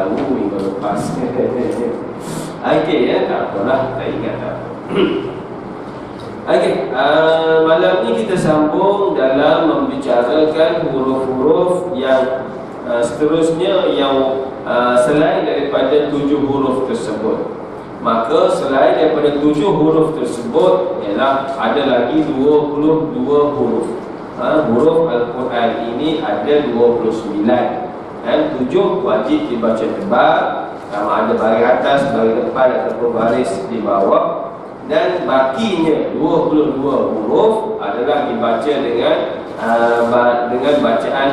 tahu minggu lepas. Okey ya, tak apalah, tak ingat tak apa. Okey, malam ni kita sambung dalam membicarakan huruf-huruf yang seterusnya yang selain daripada 7 huruf tersebut. Maka selain daripada 7 huruf tersebut ialah ada lagi 22 huruf. Huruf Al-Quran ini ada 29. Dan 7 wajib dibaca tebal, sama ada baris atas, baris depan ataupun baris di bawah. Dan bakinya 22 huruf adalah dibaca dengan bacaan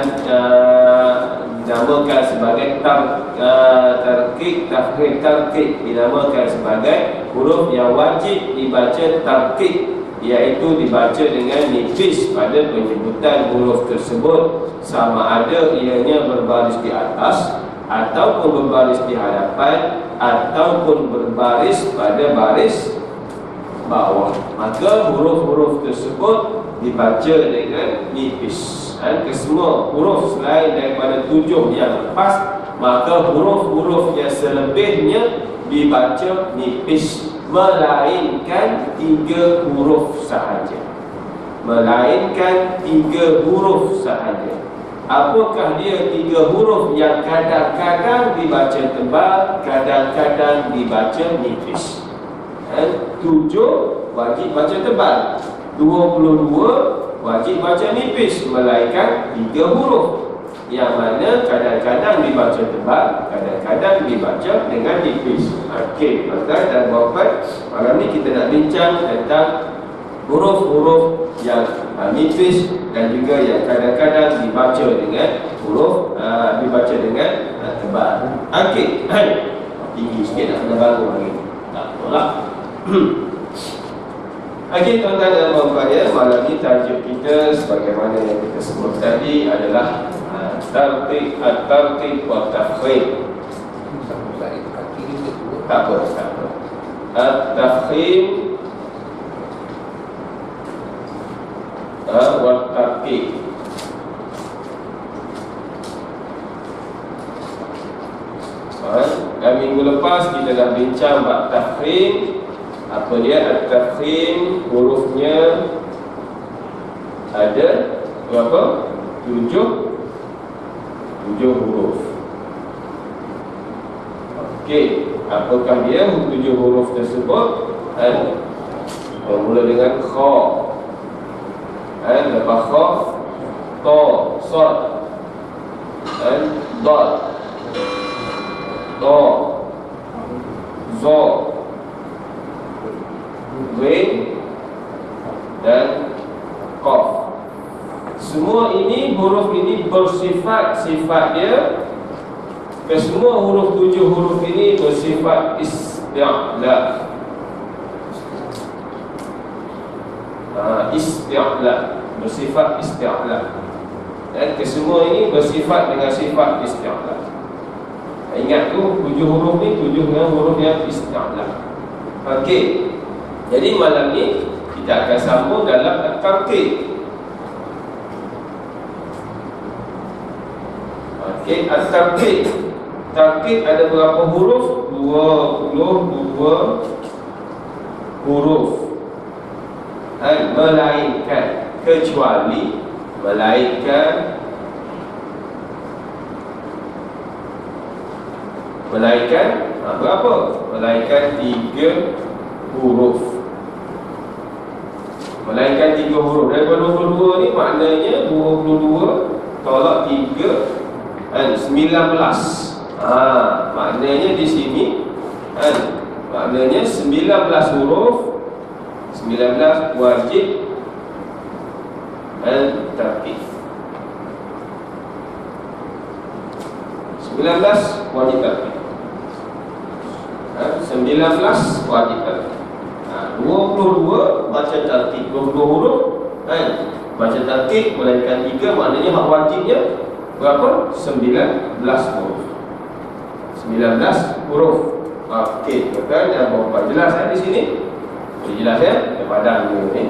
dinamakan sebagai tarqiq, tafkhim, tarqiq dinamakan sebagai huruf yang wajib dibaca tarqiq, iaitu dibaca dengan nipis pada penyebutan huruf tersebut, sama ada ianya berbaris di atas ataupun berbaris di hadapan ataupun berbaris pada baris bawah. Maka huruf-huruf tersebut dibaca dengan nipis. Dan kesemua huruf selain daripada 7 yang lepas, maka huruf-huruf yang selebihnya dibaca nipis, melainkan 3 huruf sahaja. Melainkan 3 huruf sahaja. Apakah dia 3 huruf yang kadang-kadang dibaca tebal, kadang-kadang dibaca nipis? 7 wajib baca tebal, 22 wajib baca nipis, melainkan 3 huruf yang mana kadang-kadang dibaca tebal, kadang-kadang dibaca dengan nipis. Okey, tuan-tuan dan puan-puan, malam ni kita nak bincang tentang huruf-huruf yang nipis dan juga yang kadang-kadang dibaca dengan huruf dibaca dengan tebal. Okey, tinggi sikit nak kena bangun lagi. Tak apalah. Okey, tuan-tuan dan puan-puan ya, malam ni tajuk kita sebagaimana yang kita sebut tadi adalah tarqiq wa tafkhim. Tak apa. At-tafkhim wa tarqiq. Dan minggu lepas kita dah bincang bab tafkhim. Apa dia at-tafkhim? Hurufnya ada berapa? 7 huruf. Okey, apakah dia 7 huruf tersebut? Bermula dengan kha. Lepas kha, ta, sad, dal, ta, za, Ghain dan Qaf. Semua ini, huruf ini bersifat, sifat dia, kesemua huruf 7 huruf ini bersifat isti'la. Isti'la, bersifat isti'la. Dan kesemua ini bersifat dengan sifat isti'la. Ingat tu 7 huruf ni 7 dengan huruf yang isti'la. Okey, jadi malam ni kita akan sambung dalam at-tarqiq. Okey, at-tarqiq. Tarqiq ada berapa huruf? 22 huruf. Melainkan, kecuali, melainkan berapa? Melainkan 3 huruf. Melainkan 3 huruf. Daripada 22 ni maknanya 22 tolak 3 19. Maknanya di sini maknanya 19 huruf, 19 wajib tarqiq. 19 wajib tarqiq. 19 wajib tarqiq. 22 baca tarqiq, 22 huruf baca tarqiq, melainkan 3 maknanya hak wajibnya berapa? 19 huruf. 19 huruf. Okey, tuan-tuan dan puan-puan, jelas di sini? Boleh jelas ya? Kita padam dulu ni.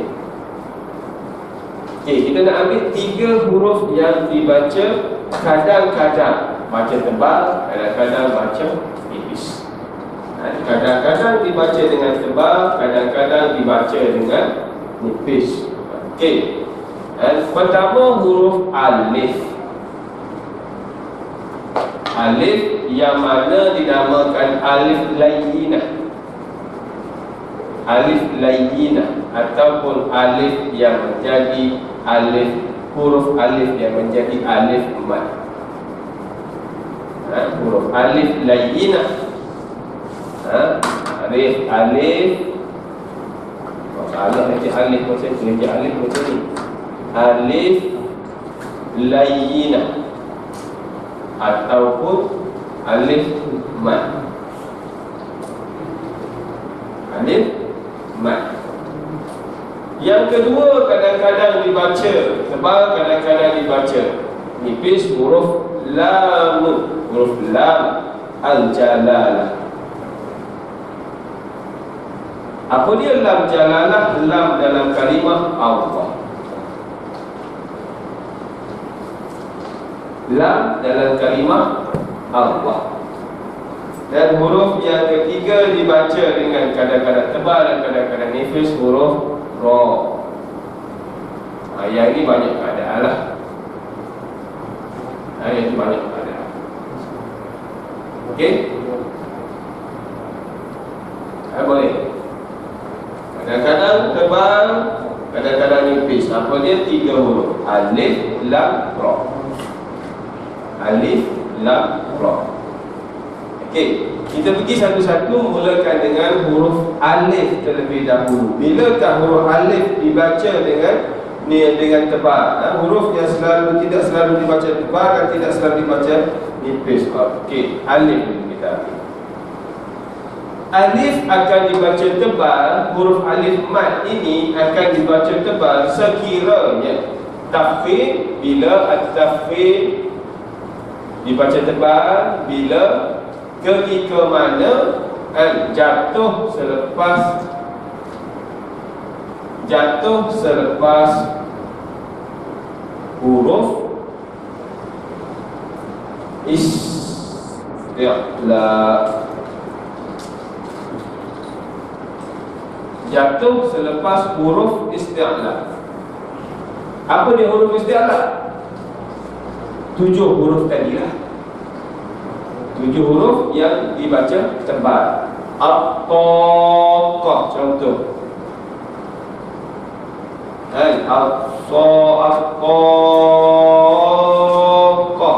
Okey, kita nak ambil 3 huruf yang dibaca kadang-kadang. baca tebal, kadang-kadang baca nipis. Kadang-kadang dibaca dengan tebal, kadang-kadang dibaca dengan nipis. Okey. Pertama, huruf alif. Alif yang mana dinamakan alif layyinah. Alif layyinah ataupun alif yang menjadi alif, huruf alif yang menjadi alif mad. Huruf alif layyinah. Alif salah baca alif macam ni, baca alif macam ni. Alif layyinah ataupun alif mad. Alif mad. Yang kedua, kadang-kadang dibaca tebal, kadang-kadang dibaca nipis, huruf lam. Huruf lam al-jalalah. Apa dia lam jalalah? Lam dalam kalimah Allah. Lam dalam kalimah Allah. Dan huruf yang ketiga dibaca dengan kadang-kadang tebal dan kadang-kadang nipis, huruf ra. Yang ini banyak keadaan lah. Yang ini banyak keadaan. Okey? Boleh. Kadang-kadang tebal, kadang-kadang nipis. Apa dia? 3 huruf. Alif, lam, ra. Alif, lam, ra. Okey, kita pergi satu-satu, mulakan dengan huruf alif terlebih dahulu. Bilakah huruf alif dibaca dengan tebal? Huruf yang tidak selalu dibaca tebal dan tidak selalu dibaca nipis. Okey, alif kita ambil. Alif akan dibaca tebal. Huruf alif mad ini akan dibaca tebal sekiranya tafkhim. Bila at-tafkhim dibaca tebal? Bila ketika mana jatuh selepas huruf isti'la. Jatuh selepas huruf isti'la. Apa dia huruf isti'la? 7 huruf tadilah. 7 huruf yang dibaca tebal. At-taqah contoh. At-taqah.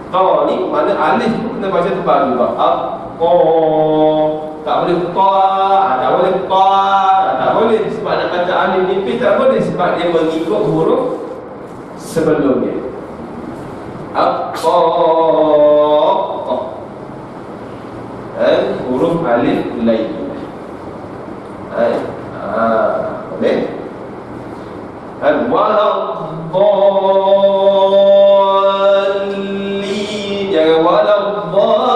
Ta ni mana alif pun kena baca tebal juga. At-taqah. Tak boleh ta, tak boleh ta, tak boleh sebab nak baca alif nipis tak boleh sebab dia mengikut huruf sebelumnya. At-taqah. Huruf alif lain. Boleh? Waladhdallin. Jangan waladhdallin.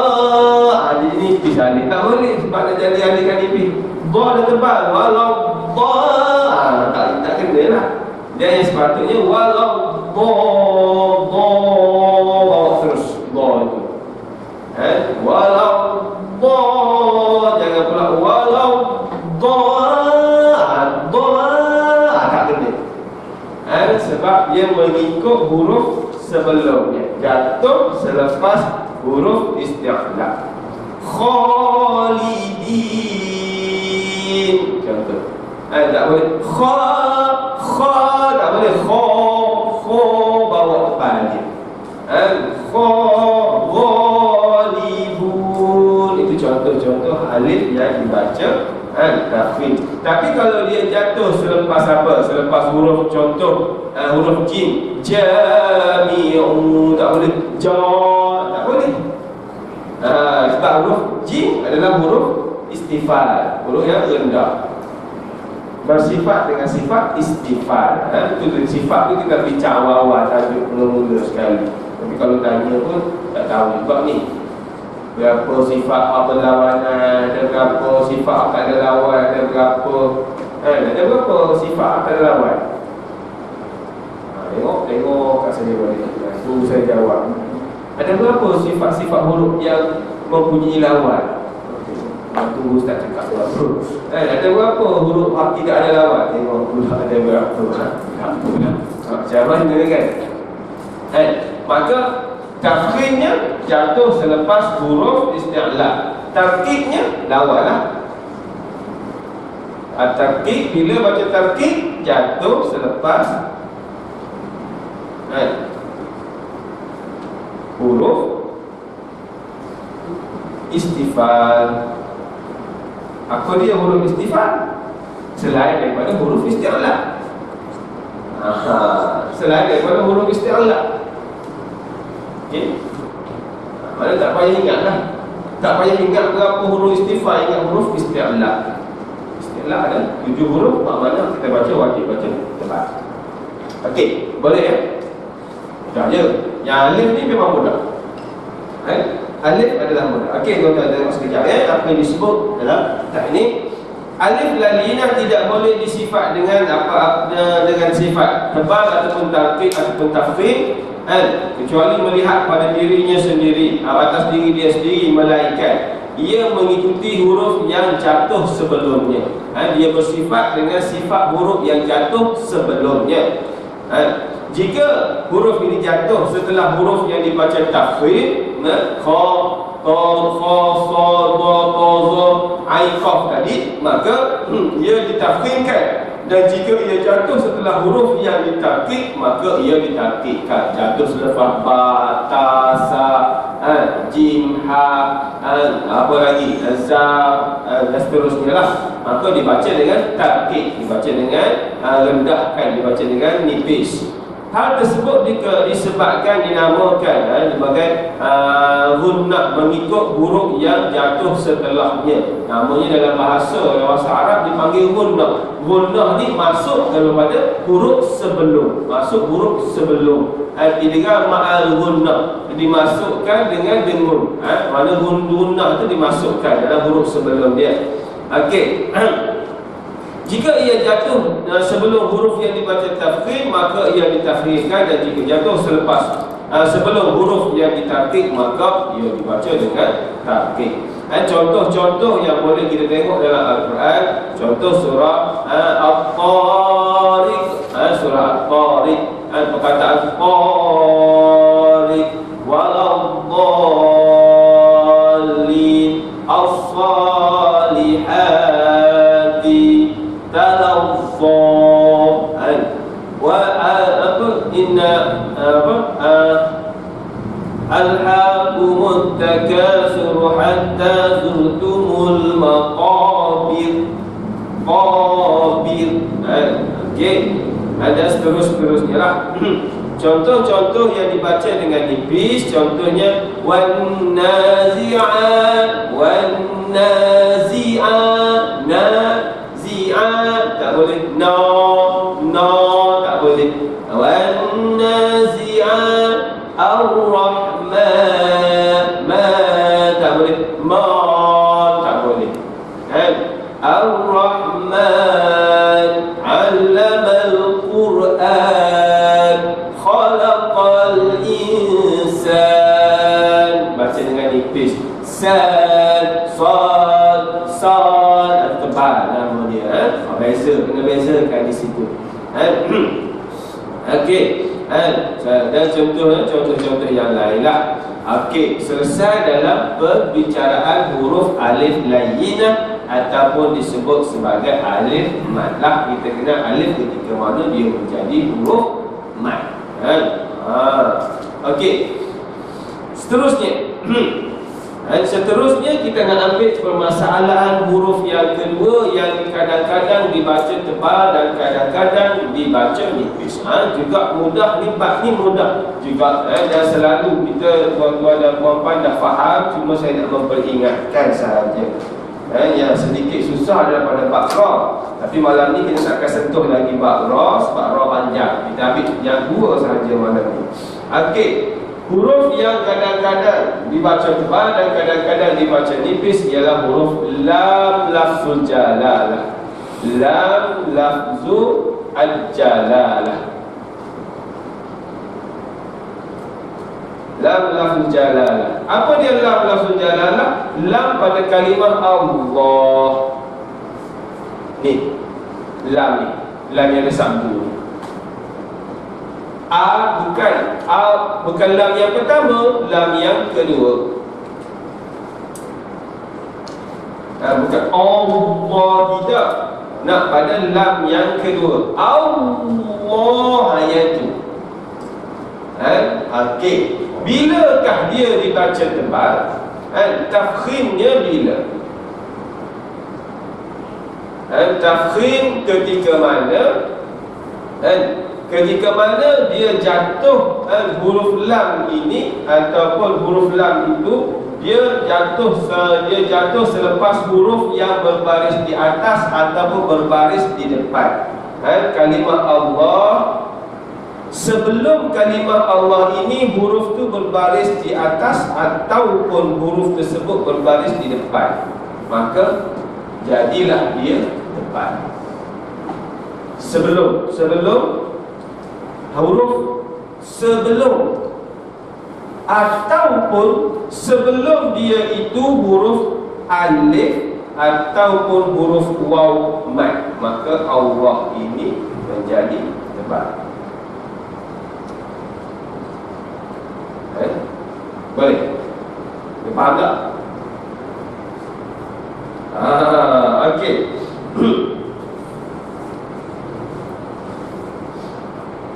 Ini nipis alif. Tak boleh sebab nak jadi alif kan nipis. Dha dah tebal. Waladhdallin. Tak kena lah. Dia yang sepatutnya waladhdallin. Bawa terus dha itu. Waladhdallin. Jangan pula waladhdallin. Tak kena. Sebab dia mengikut huruf sebelumnya. Jatuh selepas huruf isti'la. Khalidin. Contoh. Tak boleh tak boleh bawa depan dia. Ghalibun. Itu contoh-contoh alif yang dibaca tafkhim. Tapi kalau dia jatuh selepas apa? Selepas huruf contoh huruf jim, jami'u, tak boleh tak boleh. Sebab huruf jim adalah huruf istifal, huruf yang rendah, bersifat dengan sifat istifal. Itu sifat tu kita bincang awal-awal tajuk mula-mula sekali. Tapi kalau tanya pun tak tahu juga ni. Berapa sifat berlawanan, ada berapa sifat akan ada lawan, ada berapa sifat akan ada lawan. Tengok kat saya balik. Tunggu saya jawab. Ada berapa sifat-sifat huruf yang mempunyai lawan? Tunggu Ustaz cakap berapa. Ada berapa huruf tidak ada lawan? Tengok pula ada berapa. Macam mana kan? Maka tafkhimnya jatuh selepas huruf isti'la. Tarkibnya lawanlah. Tarkib, bila baca tarkib jatuh selepas huruf istifal. Apa dia huruf istifal? Selain daripada huruf isti'la. Selain daripada huruf isti'la. Okay. Mana tak payah ingat lah. Tak payah ingat berapa huruf istifal, ingat huruf isti'la. Isti'la ada 7 huruf, mana kita baca wajib baca tepat. Okey, boleh ya? Dah je. Yang alif ni memang mudah. Alif adalah mudah. Okey, tuan-tuan tengok sekejap ya. Apa yang disebut dalam teknik alif lalinah tidak boleh disifat dengan dengan sifat tebal ataupun tarkib ataupun tafkhim, kecuali melihat pada dirinya sendiri, atas diri dia sendiri, melainkan ia mengikuti huruf yang jatuh sebelumnya. Dia bersifat dengan sifat huruf yang jatuh sebelumnya. Jika huruf ini jatuh setelah huruf yang dibaca tafkhim, kha, ta, kha, sa, da, ta, za, ain, qaf tadi, maka ia ditafkhimkan. Dan jika ia jatuh setelah huruf yang ditarkib, maka ia ditarkibkan. Jatuh selepas ba, ta, sa, jim, ha, apa lagi, za, dan seterusnya lah. Maka dibaca dengan tarkib, dibaca dengan rendahkan, dibaca dengan nipis. Hal tersebut disebabkan dinamakan sebagai gunnah, mengikut huruf yang jatuh setelahnya. Namanya dalam bahasa Arab dipanggil gunnah. Gunnah ni masuk daripada huruf sebelum, masuk huruf sebelum. Idgham ma'al gunnah, dimasukkan dengan dengung. Mana gunnah tu dimasukkan dalam huruf sebelum dia. Okey. Jika ia jatuh sebelum huruf yang dibaca tafkhim, maka ia ditafkhimkan, dan jika jatuh selepas sebelum huruf yang ditarkib, maka ia dibaca dengan tarkib. Contoh-contoh yang boleh kita tengok dalam Al-Quran, contoh surah At-Tariq, surah At-Tariq, perkataan Tariq, Waladhdallin, As-Salihati, Talawwah, Alhaakumut takasur hatta zurtumul maqabir. Okey, ada seterusnya lah. Contoh-contoh yang dibaca dengan nipis, contohnya wan nazi'at, tak boleh, tak boleh. Wan nazi'at ar-rahman, tak boleh. Tak boleh. Ar-rahman 'allamal Qur'an, khalaqal insan. Baca dengan nipis. Sad, sad, tebal nama dia. Beza, kena bezakan di situ. Okey. Dan contoh-contoh yang lain lah. Okey, selesai dalam perbicaraan huruf alif layyinah ataupun disebut sebagai alif mad lah. Kita kenal alif ketika mana dia menjadi huruf mad. Okey. Seterusnya kita nak ambil permasalahan huruf yang kedua, yang kadang-kadang dibaca tebal dan kadang-kadang dibaca nipis. Juga mudah, ni mudah juga. Dan selalu kita tuan-tuan dan puan-puan dah faham, cuma saya nak memperingatkan sahaja. Yang sedikit susah daripada Baqarah, tapi malam ni kita nak sentuh lagi Baqarah, sebab Baqarah panjang. Kita ambil yang dua sahaja malam ni. Okey. Huruf yang kadang-kadang dibaca tebal dan kadang-kadang dibaca nipis ialah huruf lam lafzul jalalah. Lam lafzul al-jalalah. Lam lafzul jalalah. Apa dia lam lafzul jalalah? Lam pada kalimah Allah. Ni lam ni, lam yang ada sabdu. Bukan lam yang pertama, lam yang kedua. Bukan Allah, tidak. Nak pada lam yang kedua. Allah ayat tu. Okey. Bilakah dia dibaca tebal? Tafkhimnya bila? Tafkhim ketika mana? Ketika mana dia jatuh huruf lam ini ataupun huruf lam itu dia jatuh selepas huruf yang berbaris di atas ataupun berbaris di depan. Kalimah Allah, sebelum kalimah Allah ini huruf tu berbaris di atas ataupun huruf tersebut berbaris di depan, maka jadilah dia depan. Sebelum huruf sebelum ataupun sebelum dia itu huruf alif ataupun huruf waw mat, maka Allah ini menjadi tebal. Boleh? Faham tak? Okey.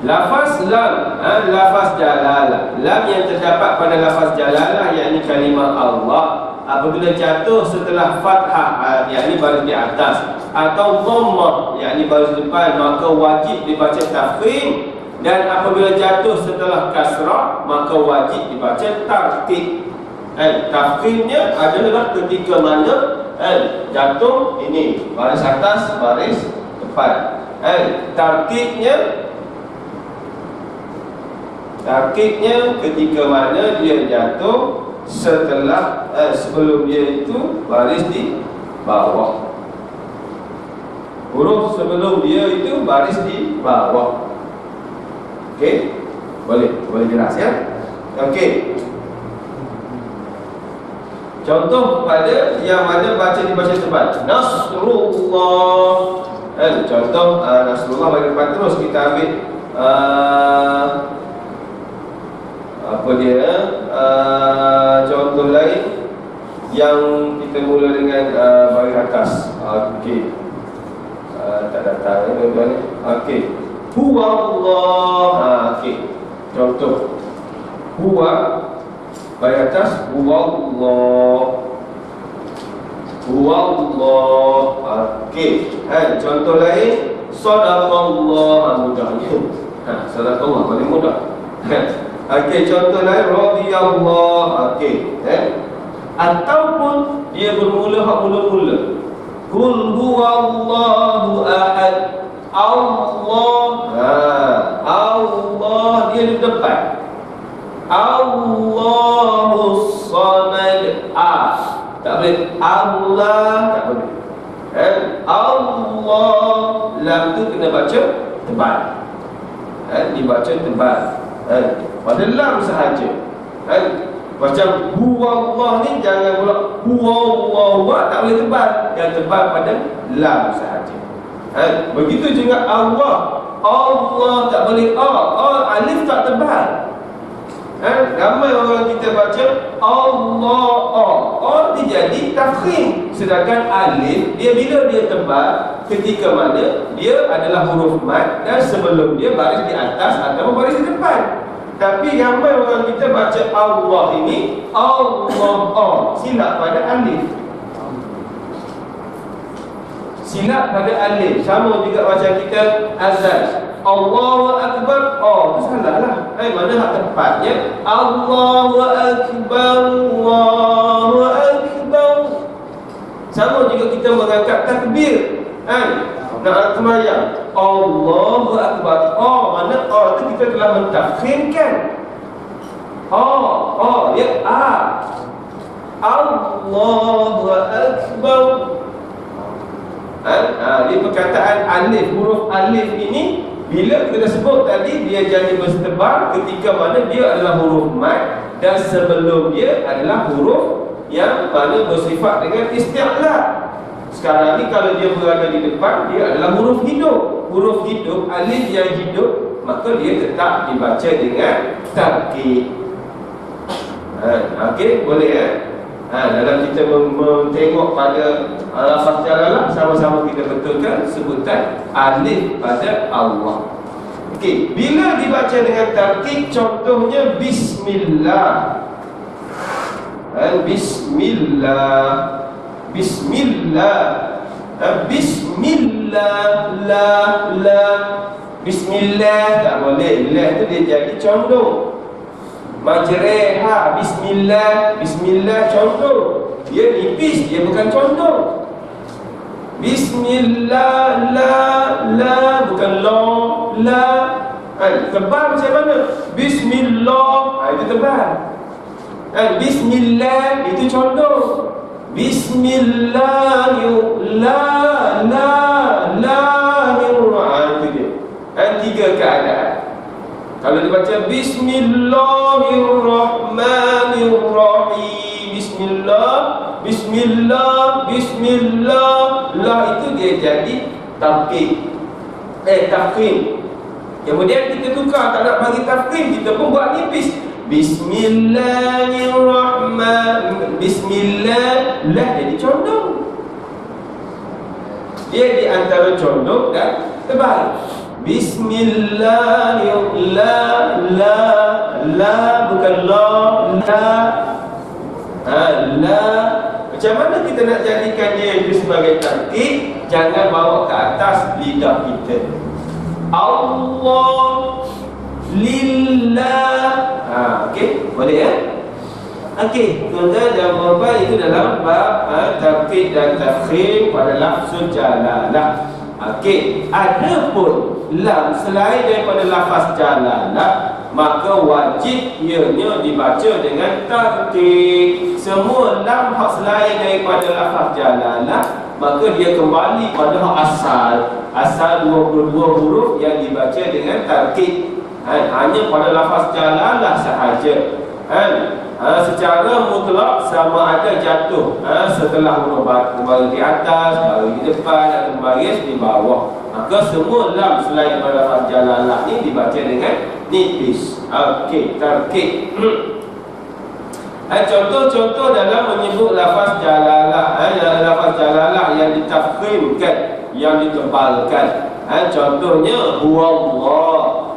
Lafaz lam, lafaz jalalah. Lam yang terdapat pada lafaz jalalah, yakni kalimah Allah, apabila jatuh setelah fathah, yakni baris di atas, atau dhammah, yakni baris depan, maka wajib dibaca tafkhim. Dan apabila jatuh setelah kasrah, maka wajib dibaca tarqiq. Tafkhimnya adalah ketika mana jatuh ini baris atas, baris depan. Tarqiqnya ketika mana dia jatuh setelah sebelum dia itu baris di bawah. Huruf sebelum dia itu baris di bawah. Okey, boleh jelas ya? Okey. Contoh pada yang mana dibaca tebal. Nasrullah. Contoh Nasrullah bagi depan terus kita ambil apa dia? Contoh lain yang kita mula dengan baris atas. Okey. Tak datang tuan-tuan ni. Okey. Huwa Allah. Okey. Contoh. Huwa baris atas, huwa Allah. Huwa Allah. Okey. Contoh lain, sadaqallah. Mudahnya. Sadaqallah paling mudah. Okey, contoh lain, radhiyallah. Okey. Ataupun dia bermula mula-mula. Qul huwallahu ahad. Allah. Allah dia di depan. Allahus samad. Tak boleh. Allah tak boleh. Allah lam tu kena baca tebal. Dibaca tebal. Pada lam sahaja. Macam huwa Allah ni jangan pula huwa Allah, tak boleh tebal. Yang tebal pada lam sahaja. Begitu juga Allah. Allah tak boleh alif tak tebal. Ramai orang kita baca Allah dia jadi tafkhim. Sedangkan alif dia bila dia tebal ketika mana dia adalah huruf mat dan sebelum dia baris di atas atau baris di depan. Tapi ramai orang kita baca Allah ini Allah silap pada alif. Silap pada alif. Sama juga macam kita azan Allahu Akbar. Itu salah lah. Mana hak tepatnya Allahu Akbar, Allahu Akbar. Sama juga kita mengangkat takbir. Nak sembahyang Allahu Akbar. Mana itu kita telah mentafkhimkan. Ya Allahu Akbar. Di perkataan alif, huruf alif ini bila kita sebut tadi dia jadi bertebal ketika mana dia adalah huruf mat dan sebelum dia adalah huruf yang mana bersifat dengan isti'la. Sekarang ni kalau dia berada di depan, dia adalah huruf hidup. Huruf hidup, alif yang hidup, maka dia tetap dibaca dengan tarkik. Okey, boleh ya? Dalam kita tengok pada lafaz jalalah, sama-sama kita betulkan sebutan alif pada Allah. Okey, bila dibaca dengan tarkik, contohnya bismillah. Bismillah. Bismillah. Bismillah. La. Bismillah tak boleh. La tu dia jadi condong. Majreha, bismillah. Bismillah contoh. Dia nipis, dia bukan condong. Bismillah, la, bukan la. Tebal macam mana? Bismillah, itu tebal. Bismillah, itu condong. Bismillah, itu dia. Tiga keadaan. Kalau dibaca Bismillahirrahmanirrahim, Bismillah, lah, itu dia jadi tafkhim. Kemudian kita tukar, tak nak bagi tafkhim, kita pun buat nipis. Bismillahirrahmanirrahim. Bismillah, lah jadi condong. Dia di antara condong dan tebal. Bismillahirrahmanirrahim. La, bukan la. Macam mana kita nak jadikan dia itu sebagai tarkib? Jangan bawa ke atas lidah kita. Allah, lillah. Okey, boleh ya? Okey, tuan-tuan dan puan-puan, itu dalam bab tarkib dan tafkhim pada lafzul jalalah. Okey, adapun lam selain daripada lafaz jalalah, maka wajib ianya dibaca dengan tarkib. Semua lam hak selain daripada lafaz jalalah, maka dia kembali pada hak asal 22 huruf yang dibaca dengan tarkib. Hanya pada lafaz jalalah sahaja. Secara mutlak sama ada jatuh setelah huruf baru di atas, baru di depan, atau baris di bawah. Maka semua lam selain pada lafaz jalalah ni dibaca dengan nipis. Okey, tarkib. Contoh-contoh dalam menyebut lafaz jalalah, lafaz jalalah yang ditafkhimkan, yang ditebalkan. Contohnya huwallah,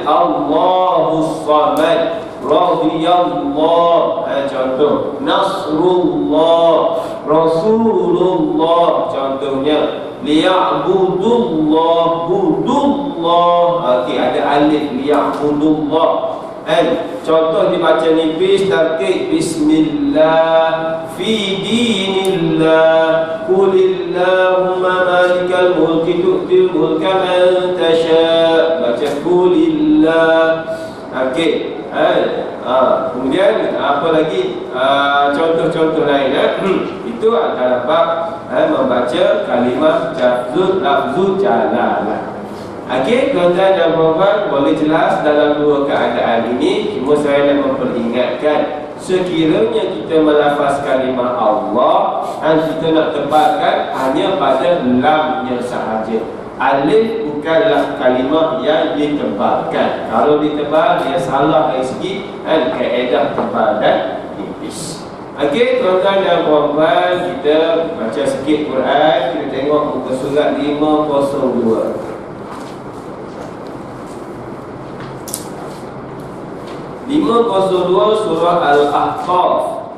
Allahus samad, radhiyallah. Contoh nasrullah, rasulullah. Contohnya liya'budullah, budullah. Okey, ada alif, liya'budullah. Contoh dibaca nipis, tarkib. Bismillah, fi dinillah, qulillahumma malikal mulki tu'til mulka man tasha'. Baca qulillah. Okey. Kemudian apa lagi? Contoh-contoh lain itu adalah bab membaca kalimah lafzul jalalah. Okey, tuan-tuan dan puan-puan, boleh jelas dalam dua keadaan ini. Cuma saya nak memperingatkan, sekiranya kita melafaz kalimah Allah, kita nak tebalkan hanya pada lamnya sahaja. Alif bukanlah kalimah yang ditebalkan. Kalau ditebal, dia salah dari segi kaedah tebal dan nipis. Okey, tuan-tuan dan puan-puan, kita baca sikit Quran. Kita tengok muka surat 502. 502 surah Al-Ahqaf.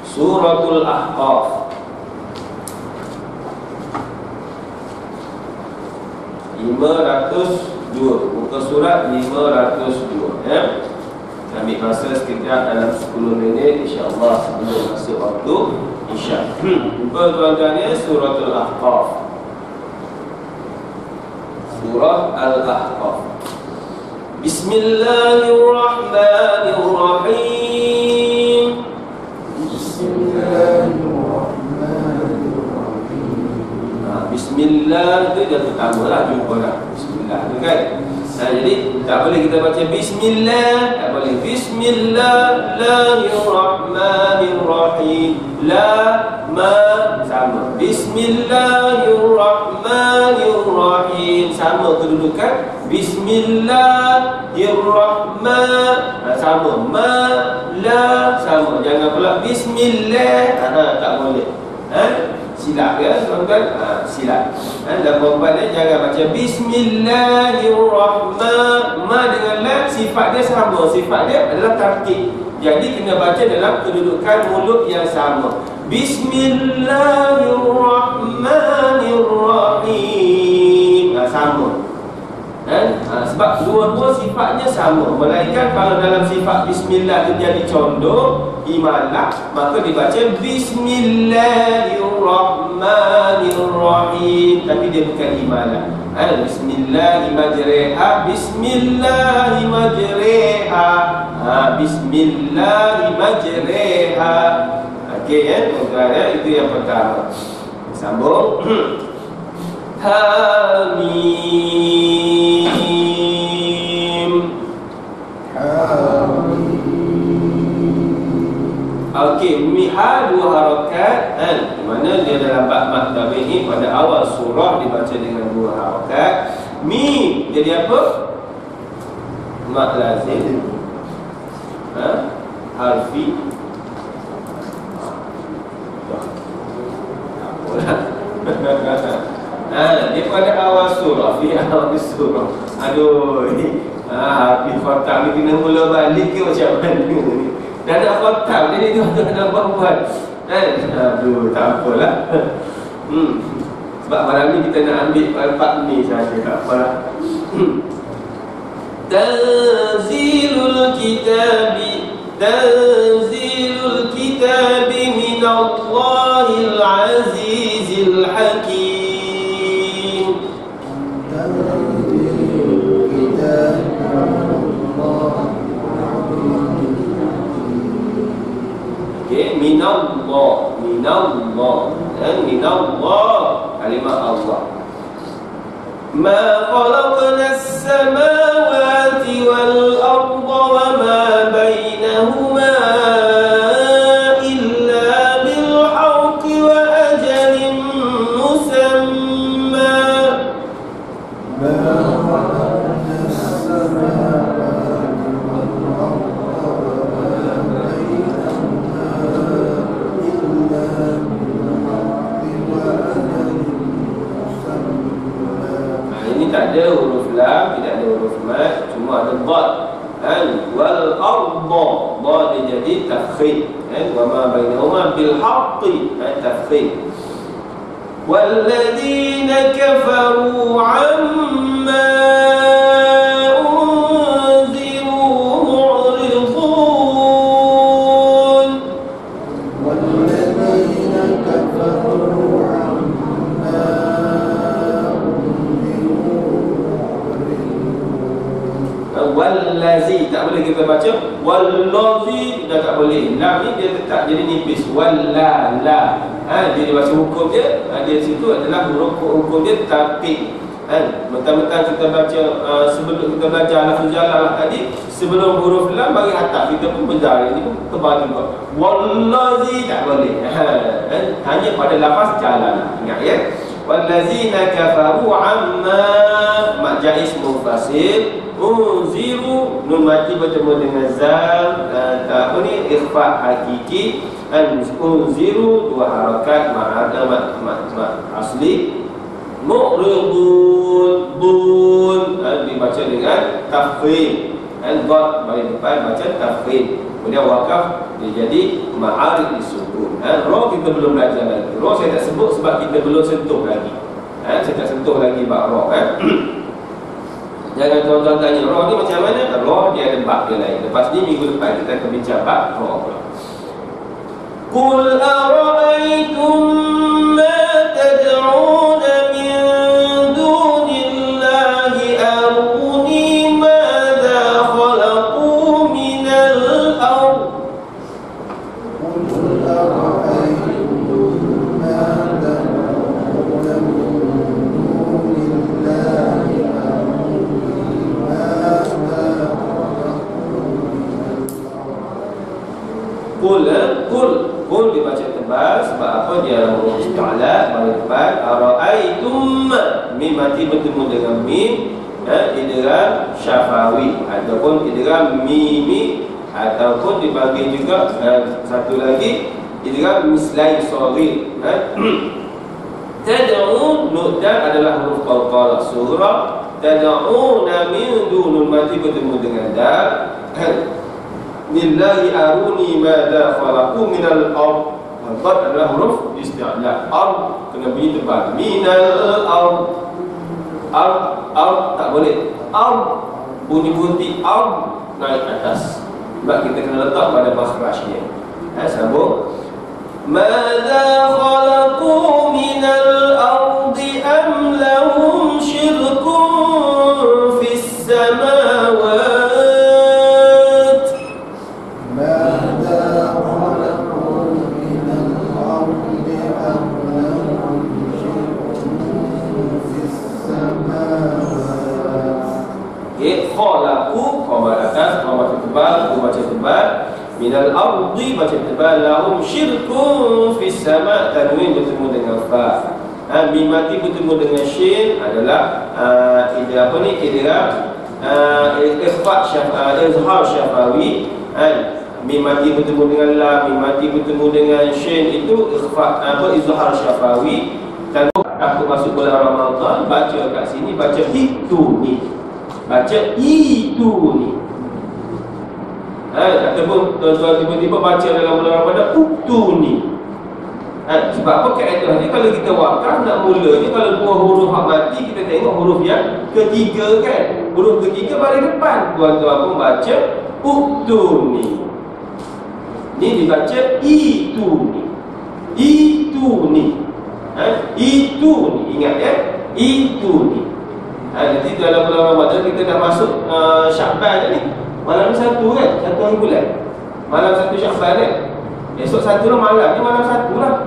Suratul Ahqaf. 502. Muka surat 502 ya. Ambil masa sekejap dalam 10 minit insya-Allah sebelum masuk waktu Isya. Jumpa tuan-tuan, Suratul Ahqaf. Surah Al-Ahqaf. Bismillahirrahmanirrahim. Bismillah itu dah pertama lah jumpa dah. Bismillah tu kan. Jadi tak boleh kita baca Bismillah, tak boleh. Bismillahirrahmanirrahim. La ma sama. Bismillahirrahmanirrahim sama kedudukan. Bismillahirrahman sama. Ma la sama. Jangan pula Bismillah. Tak boleh. Silap ya tuan-tuan, silap. Dan perempuan jangan baca Bismillahirrahman. Ma dengan la sifat dia sama, sifat dia adalah tarkib. Jadi kena baca dalam kedudukan mulut yang sama. Bismillahirrahmanirrahim. Sama. Sebab dua-dua sifatnya sama. Melainkan kalau dalam sifat Bismillah itu jadi condong imalah, maka dibaca Bismillahirrahmanirrahim, tapi dia bukan imalah. Bismillahirrahmanirrahim. Bismillahirrahmanirrahim. Bismillahirrahmanirrahim. Okey ya, tuan-tuan, itu yang pertama. Sambung. Hamim. Okey, miha dua harakat di mana dia dalam bab mad tabi'i pada awal surah dibaca dengan dua harakat. Mim jadi apa? Mad lazim. Harfi. Dia pada awal surah, fi awal surah. Aduh, ni habis khatam ni kena mula balik ke macam mana ni? Dah nak khatam dia ni tuan-tuan nak buat. Aduh, tak apalah. Sebab malam ni kita nak ambil part ni saja, tak apalah. Tanzilul kitabi minallahil azizil hakim. Minallah kalimat Allah. Ma khalaqna as-samawati wal arda wa ma bainahuma illa bil haqqi wa ajalin musamma. Ma khalaqna as-samawati wal arda tak ada huruf lam, tidak ada huruf mad, cuma ada dad. Wal arda, dad dia jadi tafkhim. Wa ma bainahuma bil haqqi, tafkhim. Walladzina kafaru amma unziru mu'ridun. Walladzina kafaru wallazi, tak boleh kita baca wallazi, dah tak boleh. Lam ni dia tetap jadi nipis. Walla la. Dia baca hukum dia, dia situ adalah huruf hukum dia tarkib. Mentang-mentang kita baca sebelum kita belajar lafaz jalalah tadi, sebelum huruf lam bagi hataf, kita pun belajar ini pun kebal juga. Wallazi tak boleh. Hanya pada lafaz jalalah. Ingat ya. Wallazina kafaru amma majais mufasil unziru, nun mati bertemu dengan zal, apa ni, ikhfa hakiki. Unziru dua harakat ma'ada asli. Mu'ridun, bun dibaca dengan tafkhim. Dot bagi depan baca tafkhim. Kemudian wakaf dia jadi ma'arif disukun. Ra kita belum belajar lagi. Ra saya tak sebut sebab kita belum sentuh lagi. Saya tak sentuh lagi bab ra. Jangan tuan-tuan tanya ra ni macam mana? Ra dia ada bab dia lain. Lepas ni minggu depan kita akan bincang bab ra pula. Qul ara'aytum ma tad'una min dunillahi aruni madza khalaqu minal ard. Qul ara'aytum ma tad'una min dunillahi aruni Qul dibaca tebal. Sebab apa? Dia huruf isti'la paling tebal. Ara'aitum, mim mati bertemu dengan mim, idgham syafawi ataupun idgham mimi, ataupun dibagi juga satu lagi idgham mislai shaghir. Tad'un, nu'dan adalah huruf qalqalah surah. Tad'una min dunul mati bertemu dengan dal. Lillahi aruni madza khalaqu minal ard. Qad adalah huruf isti'la. Ard kena bunyi tebal. Minal ard. Ard tak boleh. Ard bunyi bunti ard naik atas. Sebab kita kena letak pada makhrajnya. Sambung. Madza khalaqu minal ardi am lahum syirkun fis samawati. Khalaqu, khabar atas, khabar tebal, baca tebal. Minal ardi baca tebal. Lahum syirkun fis sama', tanwin bertemu dengan fa. Mim mati bertemu dengan shin adalah ikhfa izhar syafawi. Mim mati bertemu dengan lam, mim mati bertemu dengan shin, itu ikhfa izhar syafawi. Kalau aku masuk bulan Ramadan, baca kat sini baca itu ni. Baca itu ni. Ataupun tuan-tuan tiba-tiba baca dalam bulan Ramadan itu ni. Sebab apa kaedahnya kalau kita wakaf nak mulanya, kalau dua huruf hak mati, kita tengok huruf yang ketiga kan. Huruf ketiga baris depan. Tuan-tuan pun baca itu ni. Ni dibaca itu ni. Itu ni. Itu ni. Ingat ya. Itu ni. Nanti dalam bulan Ramadan kita dah masuk Syakban ni. Malam satu kan? Satu hari bulan. Malam satu Syakban kan? Esok satu lah malam ni, malam satu lah.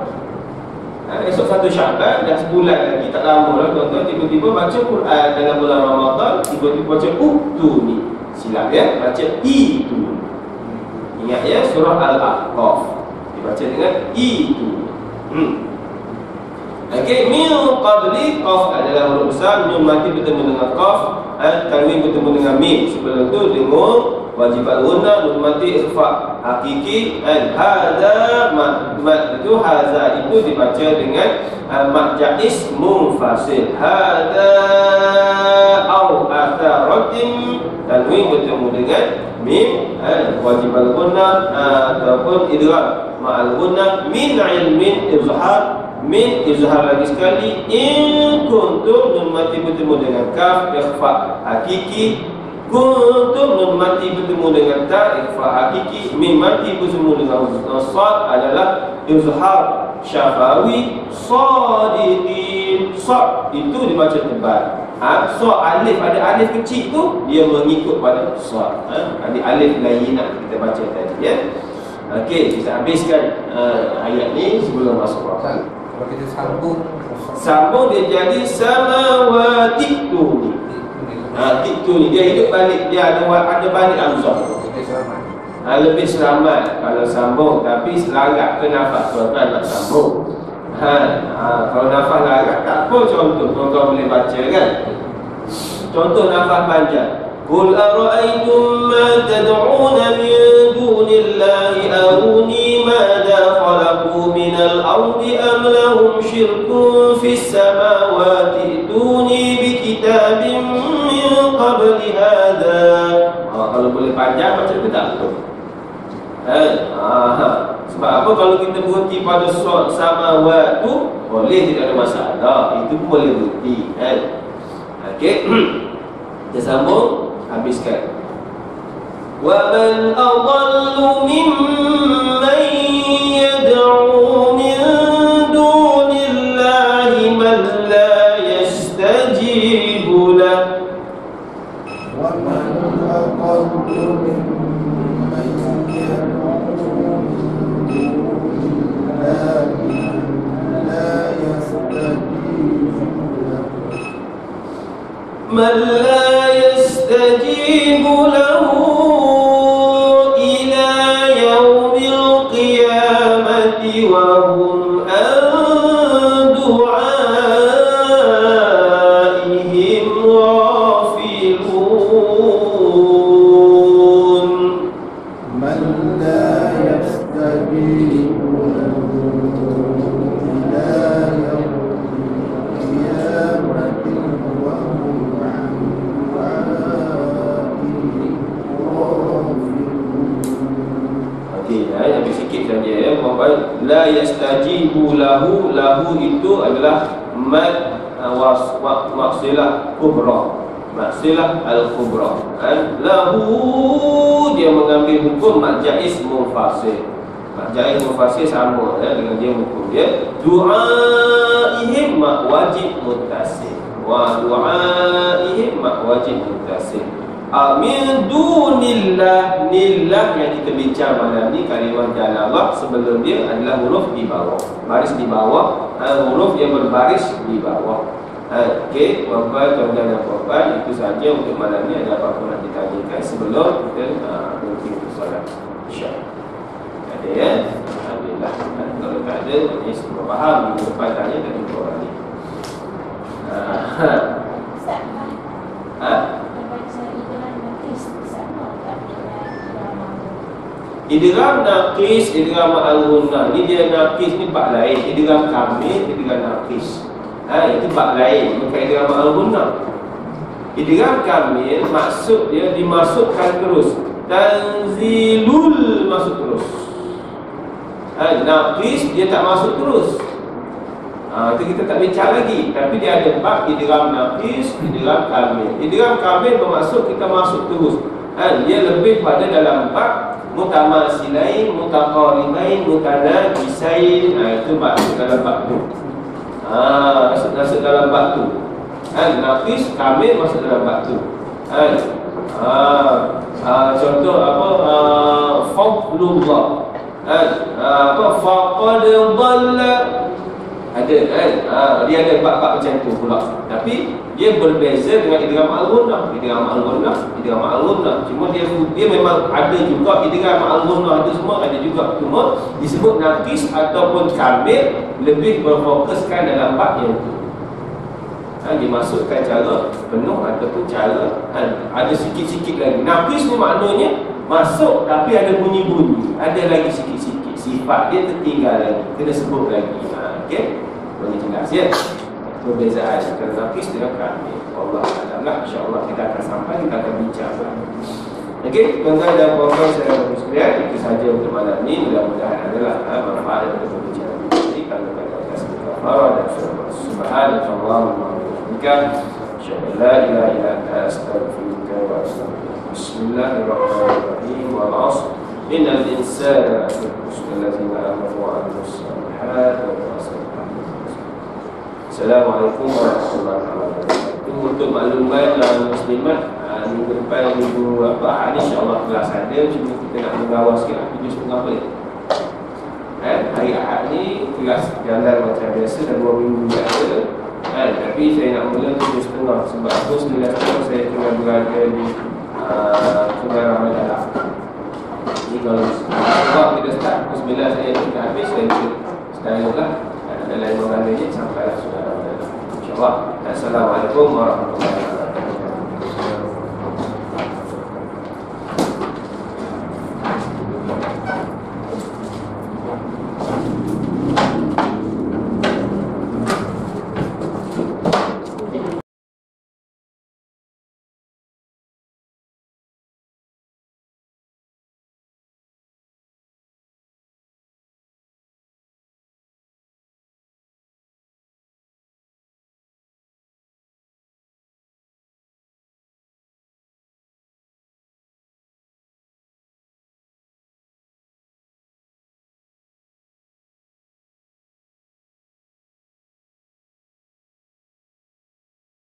Esok satu Syakban, dah sebulan lagi, tak lama lah tuan-tuan. Tiba-tiba baca Quran dalam bulan Ramadan, tiba-tiba baca uktu ni. Silap ya, baca itu. Ingat ya, surah Al-Ahqaf dibaca dengan itu. Okey, min qabli, qaf adalah huruf besar, nun mati bertemu dengan qaf, tanwin bertemu dengan mim. Sebelum tu dengung wajibat guna, nun mati ikhfa hakiki, hadza itu hadza itu dibaca dengan mad jaiz munfasil. Hadza au atharatin, tanwin bertemu dengan mim, wajibat guna ataupun idgham ma'al guna. Min ilmin izhar, min izhar lagi sekali. In kuntum, nun mati bertemu dengan kaf ikhfa hakiki. Kuntum, nun mati bertemu dengan ta ikhfa hakiki. Mim mati bertemu dengan sad adalah izhar syafawi. Sadiqin, sad itu dibaca tebal. Sad alif, ada alif kecil tu dia mengikut pada sad. Ada alif lainah kita baca tadi ya. Okey, kita habiskan ayat ni sebelum masuk waktu. Kalau kita sambung dia jadi samawati tu ni. Itu ni dia hidup balik, dia ada balik hamzah. Lebih selamat kalau sambung, tapi selagat ke nafas tuan-tuan nak sambung. Kalau nafas larat tak apa, contoh tuan-tuan boleh baca kan. Contoh nafas panjang. Qul ara'aytum ma tad'una min dunillahi aruni madza khalaqu minal ardi am lahum syirkun fis samawati ituni bi kitabin min qabli hadza. Kalau boleh panjang macam tu tak betul. Sebab apa, kalau kita berhenti pada surat samawat tu boleh, tidak ada masalah. Itu pun boleh berhenti kan. Okey. Kita sambung. Habiskan. Wa man adallu mimman yad'u min dunillahi man la yastajibu lahu. Wa man adallu mimman yad'u min dunillahi la yastajibu lahu. Man la yastajibu lahu ila yaumil ألا يستجيبوا له إلى يوم القيامة وهم عن دعائهم غافلون. Okey, habis sikit saja ya. La yastajibu lahu, lahu itu adalah mad maksilah kubra. Maksilah al-kubra. Lahu dia mengambil hukum mak jaiz mufassir. Mak jaiz mufassir sama ya, dengan dia hukum dia. Du'aihim mak wajib muttasil. Wa du'aihim mak wajib muttasil. Min dunillah, nillah yang kita bincang malam ni kalimah jalallah sebelum dia adalah huruf di bawah, baris di bawah, huruf yang berbaris di bawah. Okey, tuan-tuan dan puan-puan, itu saja untuk malam ni. Ada apa-apa nak ditanyakan sebelum kita berhenti untuk solat? InsyaAllah ada ya? Alhamdulillah. Kalau tak ada, ini semua faham. Minggu depan tanya dan jumpa orang ni. Idgham naqis, idgham al-ghunnah. Ni dia naqis ni bab lain. Idgham kamil, idgham naqis. Itu bab lain, bukan idgham al-ghunnah. Idgham kamil maksud dia dimasukkan terus. Tanzilul masuk terus. Naqis dia tak masuk terus. Itu kita tak bincang lagi. Tapi dia ada bab idgham naqis, idgham kamil. Idgham kamil bermaksud kita masuk terus. Dia lebih pada dalam bab mutamasilain, mutaqaribain, mutanajisain. Itu masuk dalam bab tu. Masuk dalam bab tu. Naqis, kamil masuk dalam bab tu. Contoh apa? Fadlullah. Faqad dhalla. Ada kan? Dia ada bab-bab macam tu pula. Tapi dia berbeza dengan idgham al-ghunnah. Idgham al-ghunnah. Cuma dia memang ada juga idgham al-ghunnah, itu semua ada juga. Cuma disebut naqis ataupun kamil lebih berfokuskan dalam bab yang tu. Dimasukkan cara penuh ataupun cara ada sikit-sikit lagi. Naqis ni maknanya masuk tapi ada bunyi-bunyi. Ada lagi sikit-sikit sifat dia tertinggal lagi. Kena sebut lagi. Okey? Boleh jelas ya? Perbezaan antara naqis dengan kamil. Allah Alam, insya-Allah kita akan sampai, kita akan bincang. Okey, tuan-tuan dan puan-puan saya sekalian, itu saja untuk malam ni. Mudah-mudahan adalah manfaat untuk pembicaraan ini. Kalau ada kafarah dan subhanallah asyhadu an la ilaha illa anta astaghfiruka wa atubu ilaik. Bismillahirrahmanirrahim. Wal 'ashr innal insana lafi khusr allazina amanu wa 'amilus salihati wa tawasaw. Assalamualaikum warahmatullahi wabarakatuh. Untuk maklumat muslimat, minggu depan minggu Ahad insya-Allah kelas ada. Cuma kita nak mengawal sikit 7.30 boleh. Hari Ahad ni kelas jalan macam biasa dan 2 minggu je ada. Tapi saya nak mula 7.30 sebab aku 9.30 saya tengah berada di Sungai Ramadhan. Jadi kalau kita start pukul 9 saya kita habis, saya start lah dalam lain orang lain sampai Sungai Ramadhan. InsyaAllah. Assalamualaikum warahmatullahi wabarakatuh.